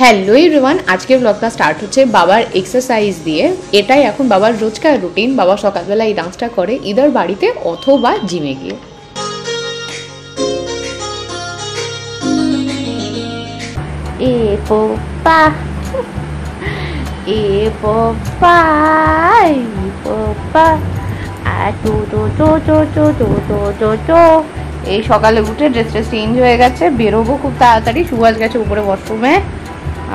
Hello everyone, আজকের ব্লগটা start হচ্ছে বাবার এক্সারসাইজ দিয়ে। এটাই এখন বাবার রোজকার রুটিন। বাবা সকালবেলা এই ডান্সটা করে ইদার বাড়িতে অথবা জিমে গিয়ে। এ পোপা এ পোপা এ পোপা আটো তো তো তো তো তো তো তো তো। এই সকালে উঠে ড্রেসটা চেঞ্জ হয়ে গেছে, বেরোবো খুব তাড়াতাড়ি। সুভাষ গেছে উপরে ওয়াশরুমে,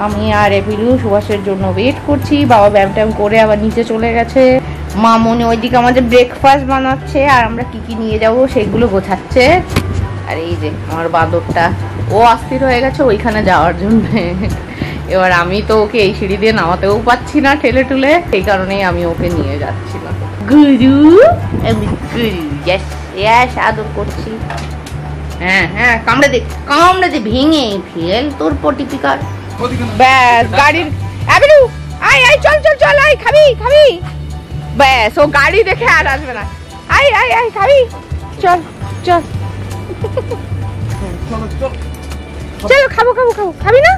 আমি আর এপিলু সুভাষের জন্য ওয়েট করছি। বাবা ব্যায়াম ট্যাম করে আবার নিচে চলে গেছে। মা মনে ওইদিকে আমাদের ব্রেকফাস্ট বানাচ্ছে আর আমরা কি কি নিয়ে যাবো সেগুলো গোছাচ্ছে। আর এই যে আমার বাঁদরটা, ও অস্থির হয়ে গেছে ওইখানে যাওয়ার জন্য। এবার আমি তো ওকে এই সিঁড়ি দিয়ে নামাতেও পাচ্ছি না ঠেলে টুলে, সেই কারণেই আমি ওকে নিয়ে যাচ্ছিলাম। গুরু আমি গুরু, ইয়েস ইয়েস আদর করছি। হ্যাঁ হ্যাঁ, কামড়ে দে ভেঙে ফেল তোর পটিপিকার। ব্যাস গাড়ির আবিরু আয় আয় চল চল চল আয় খাবি খাবি। ব্যাস ও গাড়ি দেখে আর আসবে না। আয় আয় আয় খাবি, চল চল চলো খাবো খাবো খাবো। খাবি না?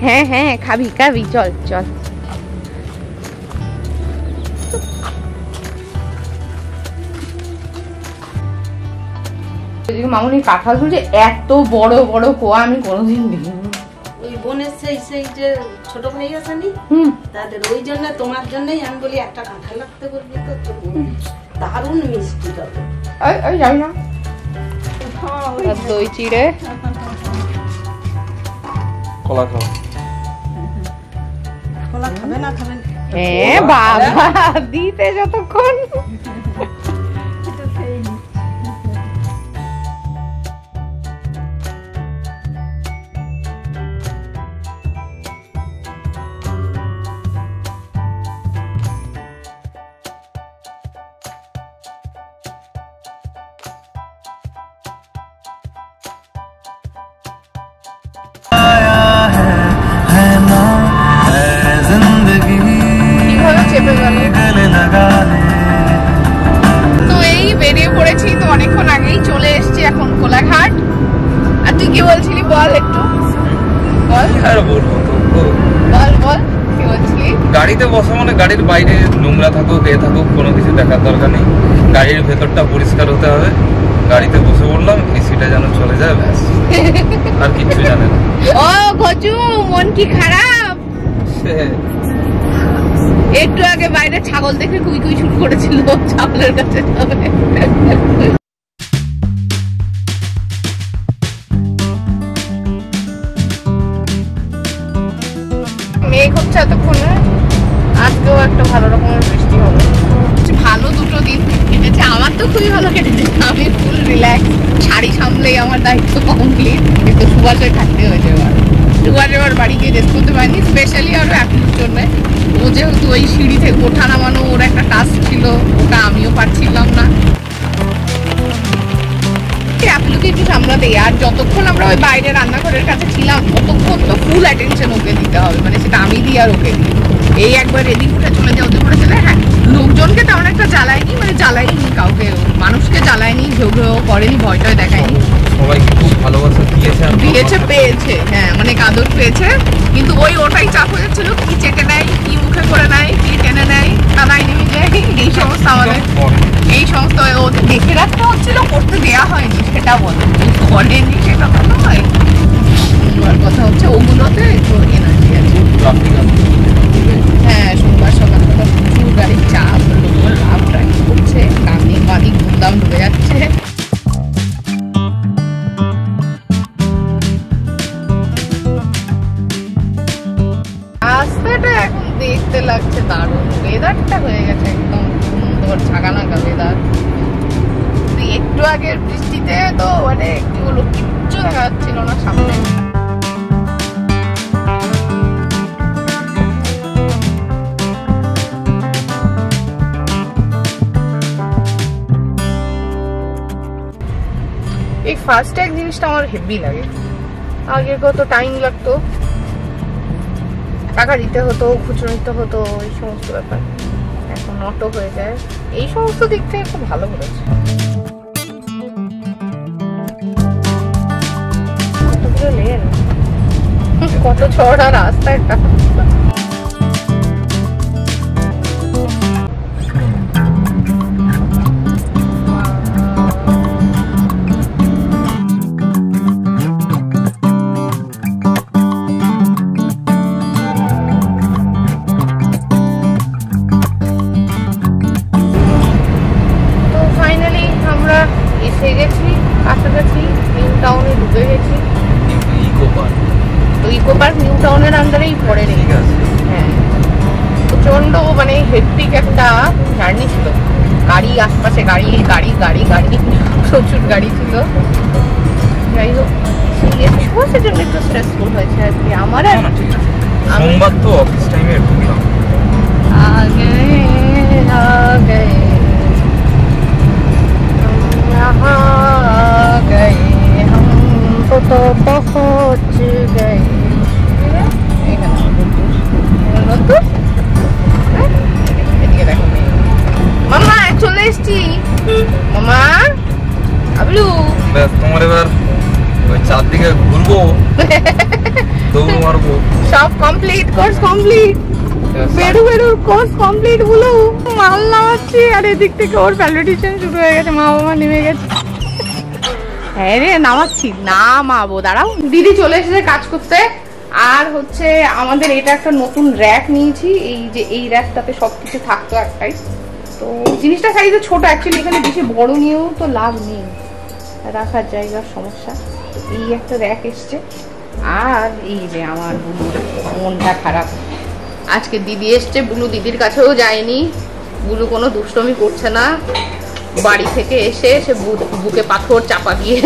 হ্যাঁ হ্যাঁ খাবি খাবি, চল চল। মামুনি কাঁঠাল তুলছে, এত বড় বড় কোয়া আমি কোনোদিন দেখিনি। ওই বোনের সেই যে ছোট ভাই আছে নি, তাদের ওই জন্য তোমার জন্যই আমি বলি একটা কাঁঠাল রাখতে বলবি তো, দারুণ মিষ্টি হবে। ওই যাই না, দই চিড়ে কলা খাও। কলা খাবে না খাবেন? হ্যাঁ বাবা দিতে যতক্ষণ। তো এই বেরিয়ে পড়েছি, তো অনেকক্ষণ আগেই চলে এসেছি এখন কোলাঘাট। আর তুই কি বলছিলি বল একটু বল। আর বলবো তো, বল বল কি বলছিলি? গাড়িতে বসা মানে গাড়ির বাইরে নোংরা থাকুক এ থাকুক কোনো কিছু দেখার দরকার নেই, গাড়ির ভেতরটা পরিষ্কার হতে হবে। গাড়িতে বসে পড়লাম, এসিটা যেন চলে যায়, ব্যাস আর কিচ্ছু জানে না। ও গজু মন কি খারাপ? একটু আগে বাইরে ছাগল দেখে কুই কুই শুরু করেছিল, ছাগলের কাছে যাবে। মেঘ হচ্ছে এতক্ষণে, আজকেও একটা ভালো রকমের বৃষ্টি হবে। ভালো দুটো দিন কেটেছে, আমার তো খুবই ভালো কেটেছে। আমি ফুল রিল্যাক্স, শাড়ি সামলেই আমার দায়িত্ব কমপ্লিট। কিন্তু সুভাষের খাটতে হয়েছে এবার। সুভাষ এবার বাড়ি গিয়ে রেস্ট করতে পারিনি, স্পেশালি আরো একটুর জন্য। ও যেহেতু ওই সিঁড়ি থেকে ওঠা নামানো ওর একটা টাস্ক ছিল, ওটা আমিও পারছিলাম না। আপলুকে একটু সামলাতে, আর যতক্ষণ আমরা ওই বাইরে রান্নাঘরের কাছে ছিলাম ততক্ষণ তো ফুল অ্যাটেনশন ওকে দিতে হবে, মানে সেটা আমি দিই আর ওকে দিই। এই একবার এদিক উঠে চলে যায় ওদিক উঠে চলে। হ্যাঁ লোকজনকে তেমন একটা জ্বালায়নি, মানে জ্বালায়নি কাউকে, মানুষকে জ্বালায়নি, ঝগড়াও করেনি, ভয়টাই দেখায়নি। সবাইকে খুব ভালোবাসা দিয়েছে পেয়েছে। হ্যাঁ মানে আদর পেয়েছে, কিন্তু ওটাই চাপ হয়ে যাচ্ছিল, কি চেটে নেয়, কি মুখে করে নেয়, কি টেনে নেয়, কাদায় নেমে যায়, এই সমস্ত আমাদের এই সমস্ত ওদের দেখে রাখতে হচ্ছিল, করতে দেওয়া হয়নি সেটা বলো, করেনি সেটা তো নয়। কথা হচ্ছে ওগুলোতে একটু এনার্জি আছে। হ্যাঁ সোমবার সকালবেলা প্রচুর গাড়ির চাপ, লাভ ড্রাইভ করছে, কানে বাদি ঘুমদাম ঢুকে যাচ্ছে। রাস্তাটা এখন দেখতে লাগছে দারুণ, ওয়েদারটা হয়ে গেছে একদম সুন্দর ঝাঁকানাকা ওয়েদার। একটু আগের বৃষ্টিতে তো মানে কি বলবো, কিচ্ছু দেখা যাচ্ছিল না সামনে। এই ফাস্ট্যাগ জিনিসটা আমার হেভি লাগে। আগে কত টাইম লাগতো, টাকা দিতে হতো, খুচরো নিতে হতো, এই সমস্ত ব্যাপার। এখন অটো হয়ে যায়, এই সমস্ত দিক থেকে খুব ভালো করেছে। কত চড়া রাস্তা এটা। এসে গেছি কাছাকাছি, নিউ টাউনে ঢুকে গেছি। তো ইকো পার্ক নিউ টাউনের আন্ডারেই পড়ে নেই। হ্যাঁ, প্রচন্ড মানে হেক্টিক একটা জার্নি ছিল। গাড়ি আশপাশে, গাড়ি গাড়ি গাড়ি গাড়ি প্রচুর গাড়ি ছিল। যাই হোক, সেটার জন্য একটু স্ট্রেসফুল হয়েছে আর কি আমার। সোমবার তো অফিস টাইমে ঢুকলাম। আগে আগে गए हम तो पहुंच गए। মামা চলে এসছি। মামা আবলু ব্যাস, তোমার এবার ওই চারদিকে ঘুরবো, দৌড় মারবো। সব কমপ্লিট, কোর্স কমপ্লিট, বেরু বেরু কোর্স কমপ্লিট বলো। মাল নামাচ্ছি আর এদিক থেকে ওর প্যালপিটেশন শুরু হয়ে গেছে। মা বাবা নেমে গেছে। হ্যাঁ রে, নামাচ্ছি, নামাবো, দাঁড়াও। দিদি চলে এসেছে কাজ করতে। আর হচ্ছে আমাদের এটা একটা নতুন র্যাক নিয়েছি। এই যে এই র্যাকটাতে সবকিছু থাকতো একটাই। তো জিনিসটা সাইজে ছোট, অ্যাকচুয়ালি এখানে বেশি বড় নিয়েও তো লাভ নেই, রাখার জায়গার সমস্যা। এই একটা র্যাক এসছে। আর এই যে আমার বুলুর মনটা খারাপ, আজকে দিদি এসছে, বুলু দিদির কাছেও যায়নি। বুলু কোনো দুষ্টমি করছে না, বাড়ি থেকে এসে সে বুকে পাথর চাপা দিয়ে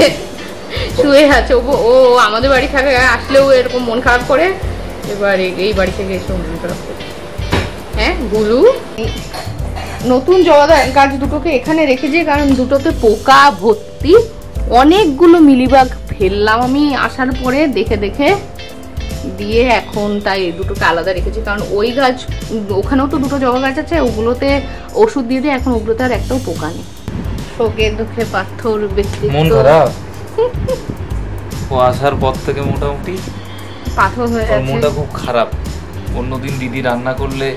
শুয়ে আছে। ও আমাদের বাড়ি থাকে, আসলেও এরকম মন খারাপ করে, এবার এই বাড়ি থেকে এসে মন খারাপ করে। হ্যাঁ বুলু, নতুন জবা গাছ দুটোকে এখানে রেখেছি কারণ দুটোতে পোকা ভর্তি। অনেকগুলো মিলিবাগ ফেললাম আমি আসার পরে দেখে দেখে, দিয়ে এখন তাই দুটোকে আলাদা রেখেছি। কারণ ওই গাছ, ওখানেও তো দুটো জবা গাছ আছে, ওগুলোতে ওষুধ দিয়ে দিয়ে এখন ওগুলোতে আর একটাও পোকা নেই। শোকে দুঃখে পাথর ব্যক্তিত্ব। মন খারাপ। ও আসার পর থেকে মোটামুটি পাথর হয়ে যাচ্ছে, মনটা খুব খারাপ। অন্যদিন দিদি রান্না করলে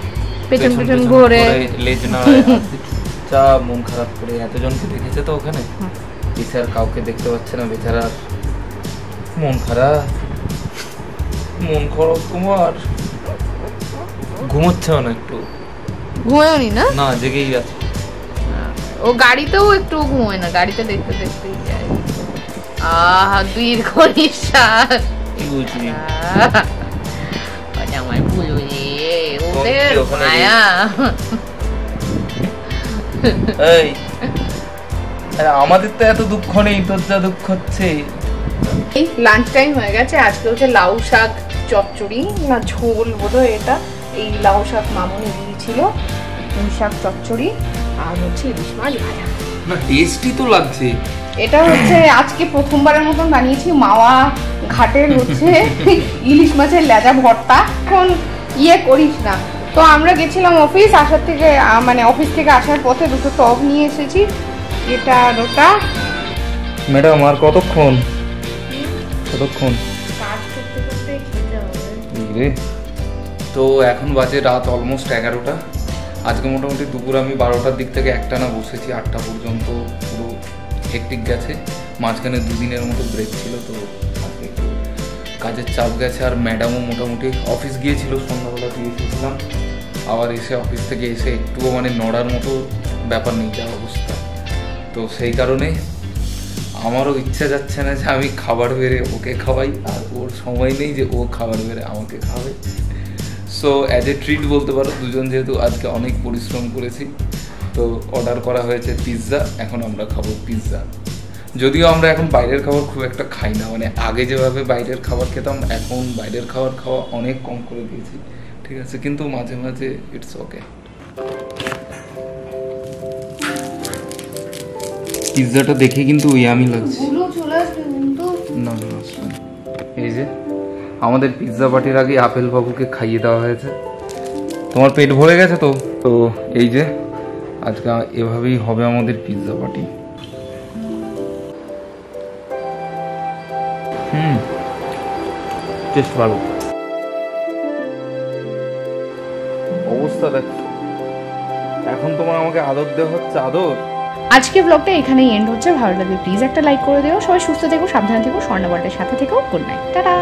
পেছন পেছন ঘুরে লেজ নাড়ায়, চা মন খারাপ করে। এতজনকে দেখেছে তো ওখানে, এসে আর কাউকে দেখতে পাচ্ছে না বেচারা, মন খারাপ। মন খারাপ তোমার? ঘুমোচ্ছে না একটু? ঘুমায়নি না? না, জেগেই আছে। ও গাড়িতেও একটু ঘুমায় না, গাড়িতে দেখতে দেখতেই যায়। আহা, দীর্ঘ নিঃশ্বাস। কি বলছি? আমার ভুল ওদের মায়া। এই আমাদের তো এত দুঃখ নেই, তোর যা দুঃখ হচ্ছে। এই লাঞ্চ টাইম হয়ে গেছে। আজকে হচ্ছে লাউ শাক চচ্চড়ি না ঝোল বোধহয় এটা। এই লাউ শাক মামনি দিয়েছিল, পুঁই শাক চচ্চড়ি, আর হচ্ছে ইলিশ মাছ ভাজা। না, টেস্টি তো লাগছে। এটা হচ্ছে আজকে প্রথমবারের মতন বানিয়েছি মাওয়া ঘাটের হচ্ছে ইলিশ মাছের লেজা ভর্তা। এখন ইয়ে করিস না। তো আমরা গেছিলাম অফিস, আসার থেকে মানে অফিস থেকে আসার পথে দুটো টপ নিয়ে এসেছি, এটা আর ওটা। ম্যাডাম আর কতক্ষণ? কতক্ষণ কাজ করতে করতে খেতে হবে। তো এখন বাজে রাত অলমোস্ট 11টা। আজকে মোটামুটি দুপুর আমি 12টার দিক থেকে একটানা বসেছি, 8টা পর্যন্ত পুরো হেক্টিক গেছে। মাঝখানে দুদিনের মতো ব্রেক ছিল, তো আজকে একটু কাজের চাপ গেছে। আর ম্যাডামও মোটামুটি অফিস গিয়েছিল, সন্ধ্যাবেলা দিয়ে এসেছিলাম। আবার এসে অফিস থেকে এসে একটুও মানে নড়ার মতো ব্যাপার নেই, যা অবস্থা। তো সেই কারণে আমারও ইচ্ছা যাচ্ছে না যে আমি খাবার বেড়ে ওকে খাওয়াই, আর ওর সময় নেই যে ও খাবার বেড়ে আমাকে খাওয়াবে। সো অ্যাজ এ ট্রিট বলতে পারো, দুজন যেহেতু আজকে অনেক পরিশ্রম করেছি, তো অর্ডার করা হয়েছে পিৎজা। এখন আমরা খাবো পিৎজা। যদিও আমরা এখন বাইরের খাবার খুব একটা খাই না, মানে আগে যেভাবে বাইরের খাবার খেতাম, এখন বাইরের খাবার খাওয়া অনেক কম করে দিয়েছি, ঠিক আছে? কিন্তু মাঝে মাঝে ইটস ওকে। পিৎজাটা দেখে কিন্তু ইয়ামি লাগছে। না না, আসলে এই যে আমাদের পিৎজা পার্টির আগে আপেল বাবুকে খাইয়ে দেওয়া হয়েছে। তোমার পেট ভরে গেছে তো? তো এই যে আজকে এভাবেই হবে আমাদের পিৎজা পার্টি। টেস্ট ভালো। অবস্থা দেখো, এখন তোমার আমাকে আদর দেওয়া হচ্ছে, আদর। আজকে ব্লগটা এখানেই এন্ড হচ্ছে। ভালো লাগলে প্লিজ একটা লাইক করে দিও। সবাই সুস্থ থেকো, সাবধানে থেকো, স্বর্ণবর্ণের সাথে থেকো। Good night, tata.